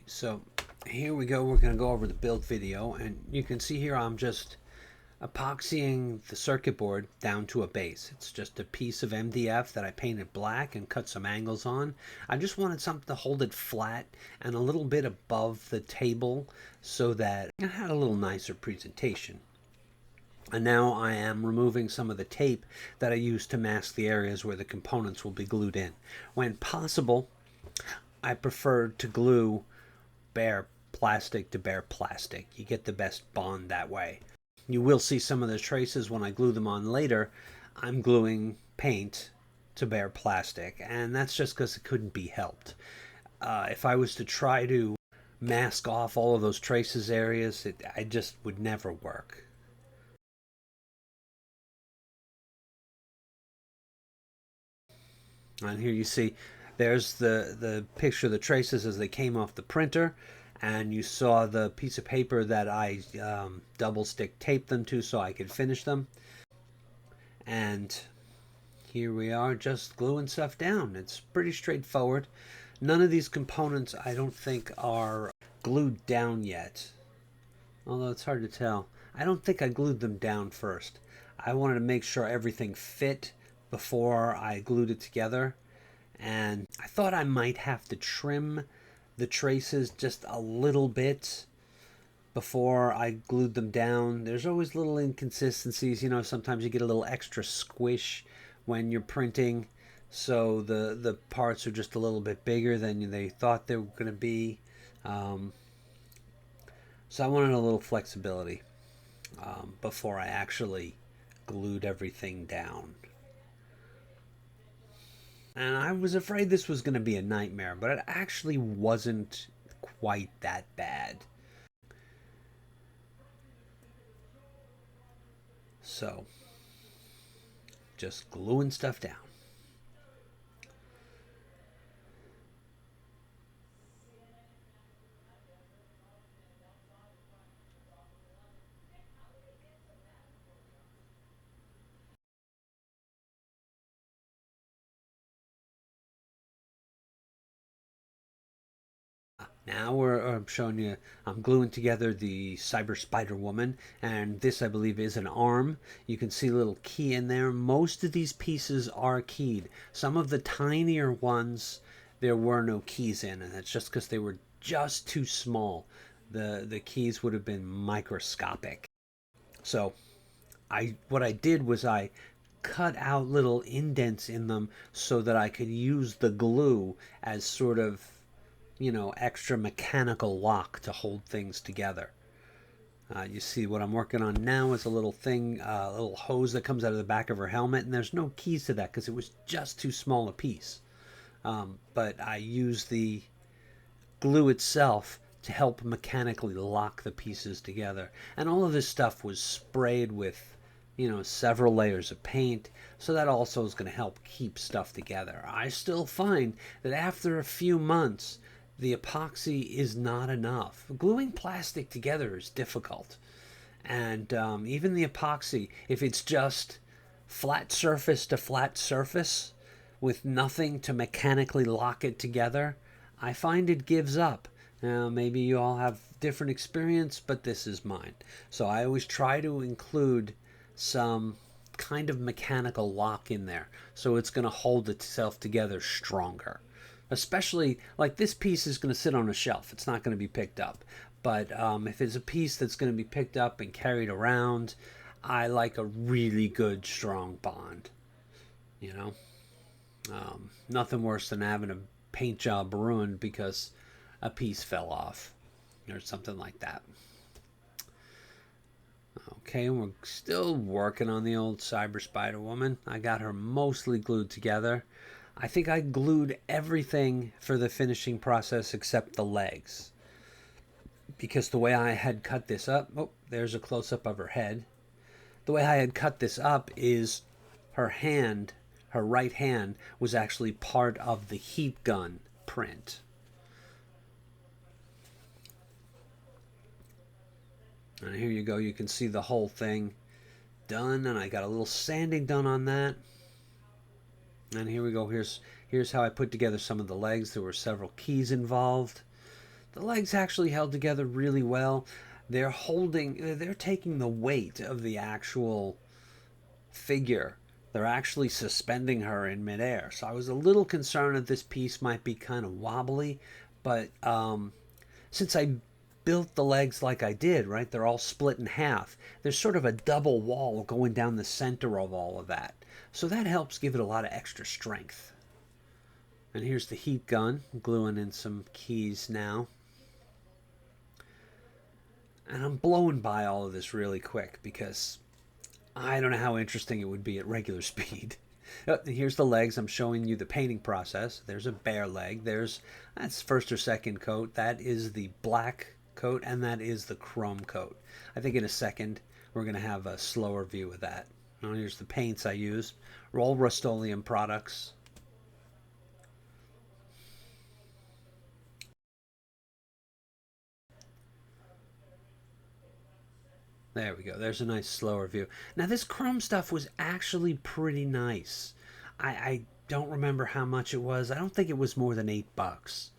So here we go. We're going to go over the build video, and you can see here I'm just epoxying the circuit board down to a base. It's just a piece of MDF that I painted black and cut some angles on. I just wanted something to hold it flat and a little bit above the table so that it had a little nicer presentation. And now I am removing some of the tape that I used to mask the areas where the components will be glued in. When possible, I prefer to glue bare plastic to bare plastic. You get the best bond that way. You will see some of the traces when I glue them on later. I'm gluing paint to bare plastic, and that's just because it couldn't be helped. If I was to try to mask off all of those traces areas, I just would never work. And here you see there's the picture of the traces as they came off the printer, and you saw the piece of paper that I double stick taped them to so I could finish them. And here we are just gluing stuff down. It's pretty straightforward. None of these components I don't think are glued down yet, although it's hard to tell. I don't think I glued them down first. I wanted to make sure everything fit before I glued it together, and I thought I might have to trim the traces just a little bit before I glued them down. There's always little inconsistencies, sometimes you get a little extra squish when you're printing, so the parts are just a little bit bigger than they thought they were going to be. So I wanted a little flexibility before I actually glued everything down. And I was afraid this was going to be a nightmare, but it actually wasn't quite that bad. So, just gluing stuff down. Now I'm showing you, I'm gluing together the Cyber Spider Woman, and this I believe is an arm. You can see a little key in there. Most of these pieces are keyed. Some of the tinier ones, there were no keys in, and that's just because they were just too small. The keys would have been microscopic. So what I did was I cut out little indents in them so that I could use the glue as sort of extra mechanical lock to hold things together. You see what I'm working on now is a little thing, a little hose that comes out of the back of her helmet, and there's no keys to that because it was just too small a piece. But I use the glue itself to help mechanically lock the pieces together. And all of this stuff was sprayed with several layers of paint, so that also is going to help keep stuff together. I still find that after a few months, the epoxy is not enough. Gluing plastic together is difficult. And even the epoxy, if it's just flat surface to flat surface with nothing to mechanically lock it together, I find it gives up. Now, maybe you all have different experience, but this is mine. So I always try to include some kind of mechanical lock in there so it's going to hold itself together stronger. Especially, like, this piece is going to sit on a shelf. It's not going to be picked up. But if it's a piece that's going to be picked up and carried around, I like a really good, strong bond. You know? Nothing worse than having a paint job ruined because a piece fell off or something like that. Okay, we're still working on the old Cyber Spider Woman. I got her mostly glued together. I think I glued everything for the finishing process except the legs. Because the way I had cut this up, oh, there's a close-up of her head. The way I had cut this up is her hand, her right hand, was actually part of the heat gun print. And here you go, you can see the whole thing done, and I got a little sanding done on that. And here we go, here's how I put together some of the legs. There were several keys involved. The legs actually held together really well. They're taking the weight of the actual figure. They're actually suspending her in midair. So I was a little concerned that this piece might be kind of wobbly, but since I built the legs like I did, right, they're all split in half. There's sort of a double wall going down the center of all of that. So that helps give it a lot of extra strength. And here's the heat gun, gluing in some keys now. And I'm blowing by all of this really quick because I don't know how interesting it would be at regular speed. Here's the legs. I'm showing you the painting process. There's a bare leg. That's first or second coat. That is the black coat, and that is the chrome coat. I think in a second we're going to have a slower view of that. Now here's the paints I used. All Rust-Oleum products. There we go. There's a nice slower view. Now this chrome stuff was actually pretty nice. I don't remember how much it was. I don't think it was more than $8.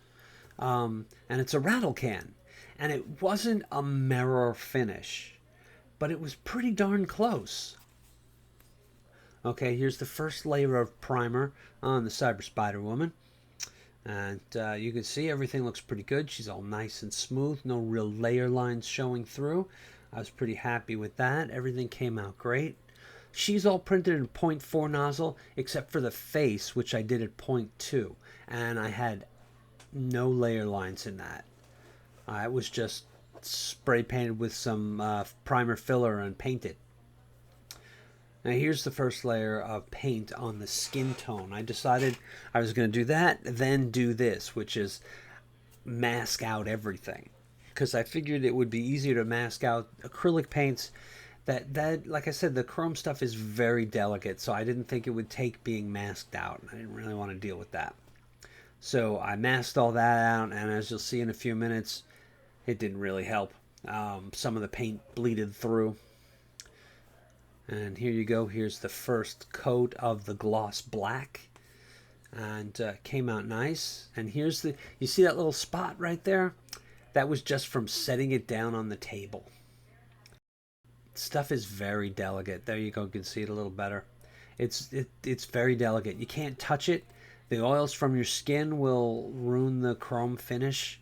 And it's a rattle can. And it wasn't a mirror finish, but it was pretty darn close. Okay, here's the first layer of primer on the Cyber Spider Woman. And you can see everything looks pretty good. She's all nice and smooth. No real layer lines showing through. I was pretty happy with that. Everything came out great. She's all printed in 0.4 nozzle, except for the face, which I did at 0.2. And I had no layer lines in that. It was just spray painted with some primer filler and painted. Now here's the first layer of paint on the skin tone. I decided I was going to do that, then do this, which is mask out everything. Because I figured it would be easier to mask out acrylic paints. That like I said, the chrome stuff is very delicate, so I didn't think it would take being masked out. I didn't really want to deal with that. So I masked all that out, and as you'll see in a few minutes, it didn't really help. Some of the paint bleeded through. And here you go. Here's the first coat of the gloss black. And came out nice. And here's you see that little spot right there? That was just from setting it down on the table. Stuff is very delicate. There you go. You can see it a little better. It's very delicate. You can't touch it. The oils from your skin will ruin the chrome finish.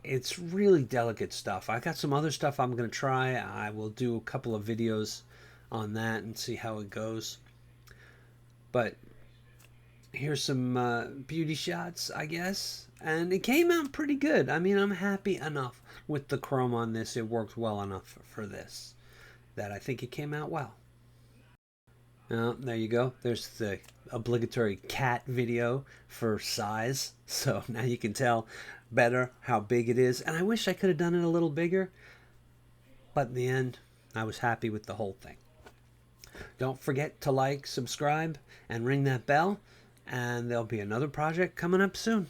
It's really delicate stuff. I got some other stuff I'm going to try. I will do a couple of videos on that and see how it goes. But here's some beauty shots, I guess. And it came out pretty good. I mean, I'm happy enough with the chrome on this. It worked well enough for this that I think it came out well. There you go. There's the obligatory cat video for size. So now you can tell better how big it is. And I wish I could have done it a little bigger. But in the end, I was happy with the whole thing. Don't forget to like, subscribe, and ring that bell. And there'll be another project coming up soon.